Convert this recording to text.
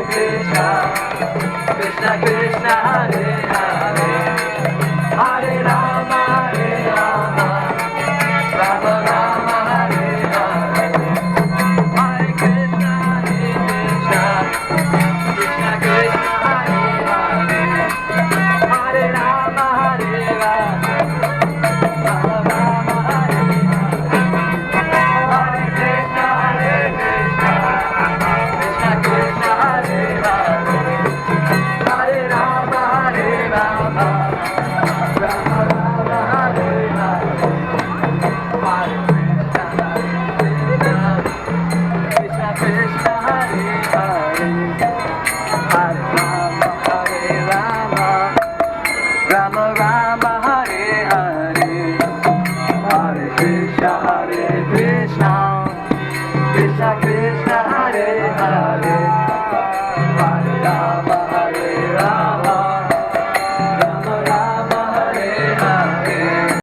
Krishna, Krishna Krishna Hare Hare, Hare Rama Hare Rama, Rama Rama Hare Hare, Hare Krishna Krishna Krishna Hare Hare, Hare Rama Hare Rama, Rama Rama Hare Hare, Hare Krishna Krishna Krishna Hare Hare, Hare Rama Hare Rama, Rama Rama Hare Hare, Hare Krishna Krishna Hare Hare, Hare Rama Hare Rama, Rama Rama Hare Hare, Hare Krishna Krishna Krishna